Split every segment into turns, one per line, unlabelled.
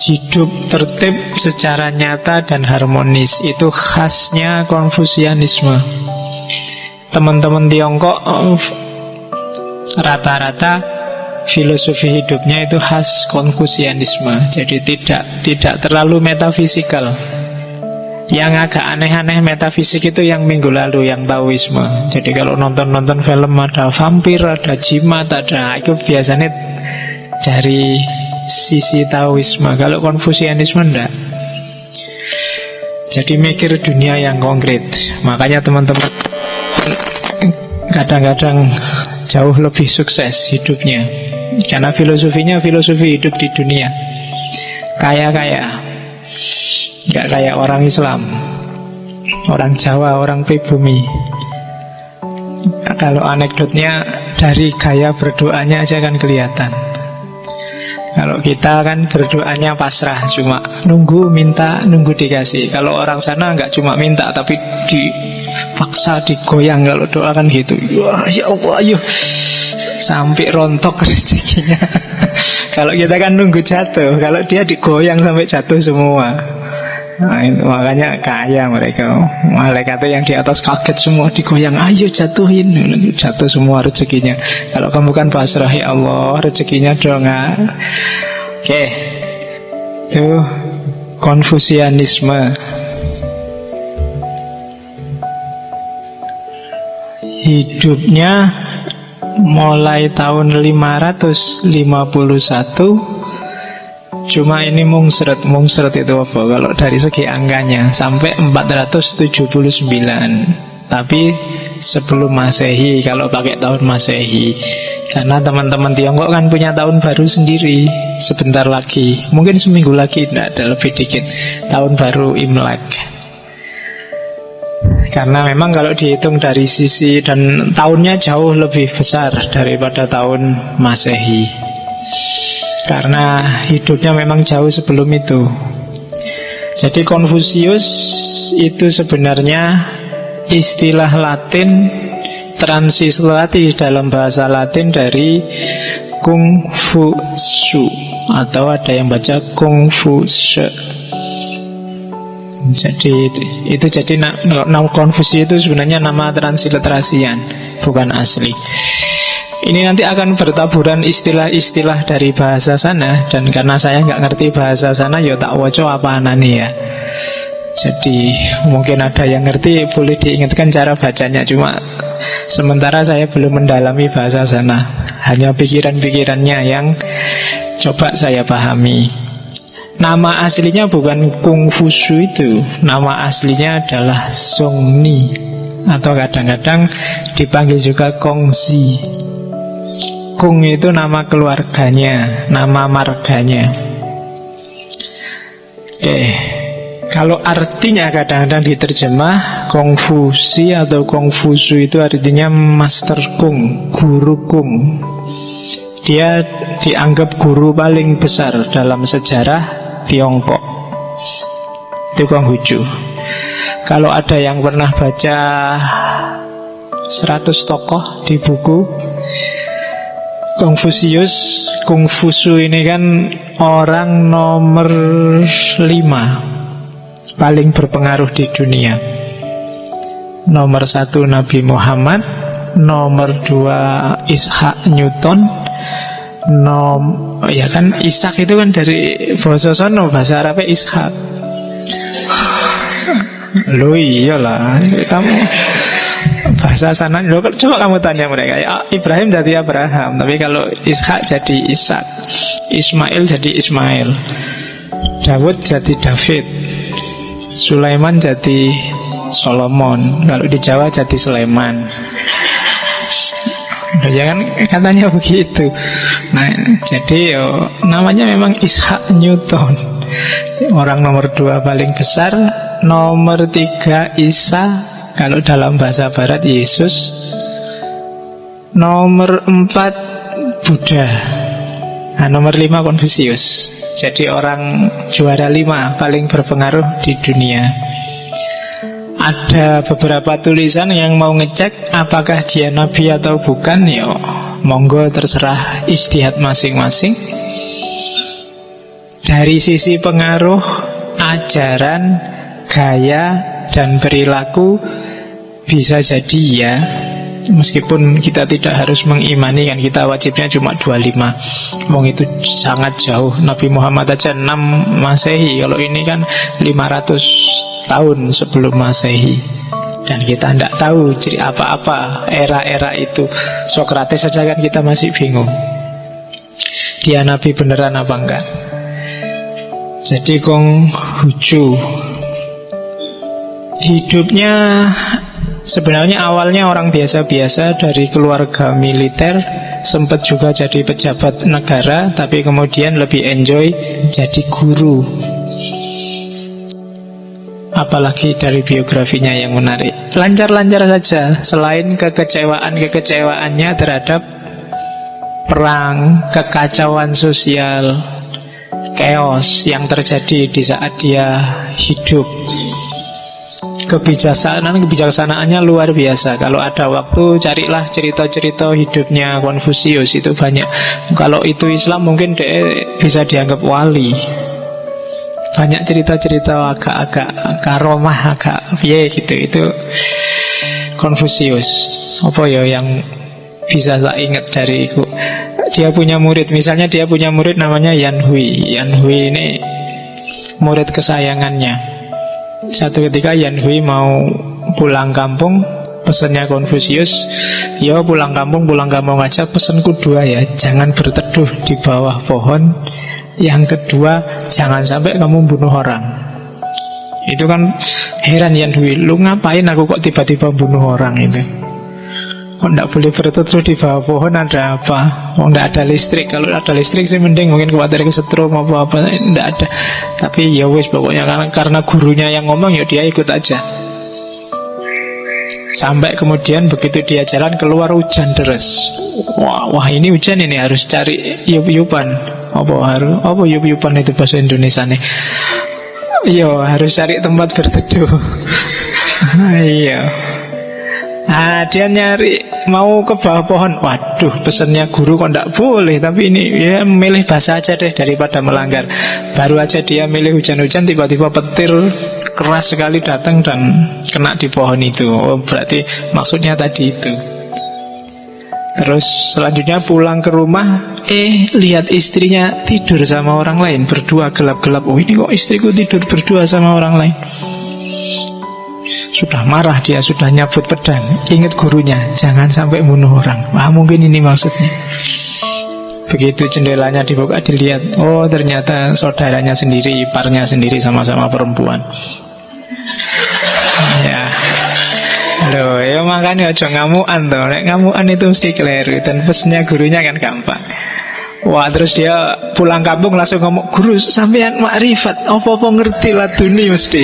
hidup tertib secara nyata dan harmonis. Itu khasnya Konfusianisme. Teman-teman Tiongkok rata-rata filosofi hidupnya itu khas Konfusianisme. Jadi tidak terlalu metafisikal. Yang agak aneh-aneh metafisik itu yang minggu lalu, yang Taoisme. Jadi kalau nonton film ada vampir, ada jimat, itu biasanya dari sisi Taoisme. Kalau Konfusianisme enggak. Jadi mikir dunia yang konkret. Makanya teman-teman kadang-kadang jauh lebih sukses hidupnya, karena filosofinya filosofi hidup di dunia. Kaya-kaya, nggak kayak orang Islam, orang Jawa, orang pribumi. Kalau anekdotnya dari gaya berdoanya aja kan kelihatan. Kalau kita kan berdoanya pasrah, cuma nunggu minta, nunggu dikasih. Kalau orang sana nggak cuma minta, tapi dipaksa, digoyang. Kalau doa kan gitu, wah ya Allah, ayo sampai rontok rezekinya. Kalau kita kan nunggu jatuh, kalau dia digoyang sampai jatuh semua. Nah, itu makanya kaya mereka. Malaikatnya yang di atas kaget semua, digoyang, ayo jatuhin, jatuh semua rezekinya. Kalau kamu kan pasrah, ya Allah rezekinya dong. Oke, itu Konfusianisme. Hidupnya mulai tahun 551. Cuma ini mungsret itu apa? Kalau dari segi angkanya sampai 479. Tapi sebelum Masehi, kalau pakai tahun Masehi. Karena teman-teman Tiongkok kan punya tahun baru sendiri sebentar lagi. Mungkin seminggu lagi, tidak ada, lebih dikit. Tahun baru Imlek. Karena memang kalau dihitung dari sisi, dan tahunnya jauh lebih besar daripada tahun Masehi, karena hidupnya memang jauh sebelum itu. Jadi Konfusius itu sebenarnya istilah Latin, transliterasi dalam bahasa Latin dari Kung Fu Shu, atau ada yang baca Kung Fu She. Jadi itu jadi nama Konfusius itu sebenarnya nama transliterasian, bukan asli. Ini nanti akan bertaburan istilah-istilah dari bahasa sana, dan karena saya nggak ngerti bahasa sana, ya tak waco apa anane ya. Jadi mungkin ada yang ngerti, boleh diingatkan cara bacanya. Cuma sementara saya belum mendalami bahasa sana, hanya pikiran-pikirannya yang coba saya pahami. Nama aslinya bukan Kung Fu Shu itu, nama aslinya adalah Song Ni, atau kadang-kadang dipanggil juga Kongzi. Kung itu nama keluarganya, nama marganya. Kalau artinya kadang-kadang diterjemah Konfusi atau Konfusu, itu artinya Master Kung, Guru Kung. Dia dianggap guru paling besar dalam sejarah Tiongkok. Itu Konghucu. Kalau ada yang pernah baca 100 tokoh di buku Konfusius, Kungfusu ini kan orang nomor 5 paling berpengaruh di dunia. Nomor 1 Nabi Muhammad, nomor 2 Ishak Newton. Ya kan Ishak itu kan dari bahasa sono, bahasa Arabnya Ishak. Loh iyalah, kamu bahasa sana. Loh, coba kamu tanya mereka, ya, Ibrahim jadi Abraham, tapi kalau Ishak jadi Ishak, Ismail jadi Ismail, Daud jadi David, Sulaiman jadi Solomon, kalau di Jawa jadi Sulaiman. Ya kan katanya begitu. Nah, jadi namanya memang Ishak Newton. Orang nomor 2 paling besar, nomor 3 Isa, kalau dalam bahasa barat Yesus, nomor 4 Buddha, nah, nomor 5 Konfusius. Jadi orang juara 5 paling berpengaruh di dunia. Ada beberapa tulisan yang mau ngecek apakah dia nabi atau bukan, monggo terserah ijtihad masing-masing. Dari sisi pengaruh, ajaran, gaya, dan perilaku, bisa jadi ya. Meskipun kita tidak harus mengimani, kan kita wajibnya cuma 25. Wong itu sangat jauh. Nabi Muhammad aja 6 Masehi. Kalau ini kan 500 tahun sebelum Masehi. Dan kita tidak tahu ciri apa-apa era-era itu. Sokrates saja kan kita masih bingung. Dia nabi beneran apa enggak? Jadi Konghucu hidupnya sebenarnya awalnya orang biasa-biasa dari keluarga militer, sempat juga jadi pejabat negara, tapi kemudian lebih enjoy jadi guru. Apalagi dari biografinya yang menarik, lancar-lancar saja. Selain kekecewaan-kekecewaannya terhadap perang, kekacauan sosial, chaos yang terjadi di saat dia hidup, kebijaksanaannya luar biasa. Kalau ada waktu carilah cerita-cerita hidupnya Konfusius, itu banyak. Kalau itu Islam mungkin dia bisa dianggap wali. Banyak cerita-cerita agak-agak karomah, agak gitu. Itu Konfusius. Apa ya yang bisa saya ingat dari itu? Dia punya murid, misalnya dia punya murid namanya Yan Hui. Yan Hui ini murid kesayangannya. Satu ketika Yan Hui mau pulang kampung, pesannya Konfusius, ya pulang kampung aja, pesanku 2 ya, jangan berteduh di bawah pohon. Yang kedua, jangan sampai kamu bunuh orang. Itu kan heran Yan Hui, lu ngapain aku kok tiba-tiba bunuh orang itu? Kok tidak boleh berteduh di bawah pohon, ada apa? Oh, tidak ada listrik. Kalau ada listrik sih mending, mungkin khawatir kesetrum apa-apa. Tidak ada. Tapi ya wis, pokoknya karena gurunya yang ngomong, ya dia ikut aja. Sampai kemudian begitu dia jalan, keluar hujan deras. Wah ini hujan, ini harus cari yup-yupan. Apa yup-yupan itu bahasa Indonesia nih? Iya, harus cari tempat berteduh. Iya. Nah, dia nyari mau ke bawah pohon. Waduh, pesannya guru kok tidak boleh. Tapi ini ya milih bahasa aja deh daripada melanggar. Baru aja dia milih hujan-hujan, tiba-tiba petir keras sekali datang dan kena di pohon itu. Oh, berarti maksudnya tadi itu. Terus selanjutnya pulang ke rumah, lihat istrinya tidur sama orang lain, berdua gelap-gelap. Oh, ini kok istriku tidur berdua sama orang lain. Sudah marah dia, sudah nyabut pedang. Ingat gurunya, jangan sampai bunuh orang. Wah, mungkin ini maksudnya. Begitu jendelanya dibuka, dilihat, oh ternyata saudaranya sendiri, iparnya sendiri, sama-sama perempuan. Ya, loh, ya makanya aja ngamuan toh. Nek ngamuan itu mesti keliru. Dan pesennya gurunya kan gampang. Wah, terus dia pulang kampung langsung ngomong, guru sampean makrifat, apa-apa ngerti laduni mesti.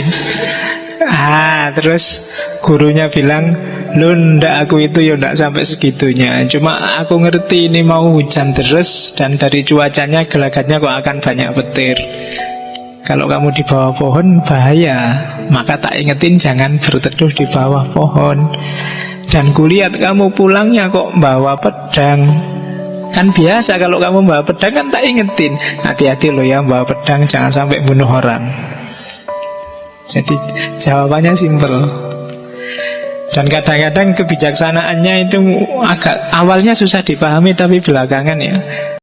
Terus gurunya bilang, lu ndak, aku itu ya ndak sampai segitunya. Cuma aku ngerti ini mau hujan deras, dan dari cuacanya gelagatnya kok akan banyak petir. Kalau kamu di bawah pohon bahaya, maka tak ingetin jangan berteduh di bawah pohon. Dan kulihat kamu pulangnya kok bawa pedang. Kan biasa kalau kamu bawa pedang kan tak ingetin, hati-hati lo ya bawa pedang, jangan sampai bunuh orang. Jadi jawabannya simpel. Dan kadang-kadang kebijaksanaannya itu agak awalnya susah dipahami, tapi belakangan ya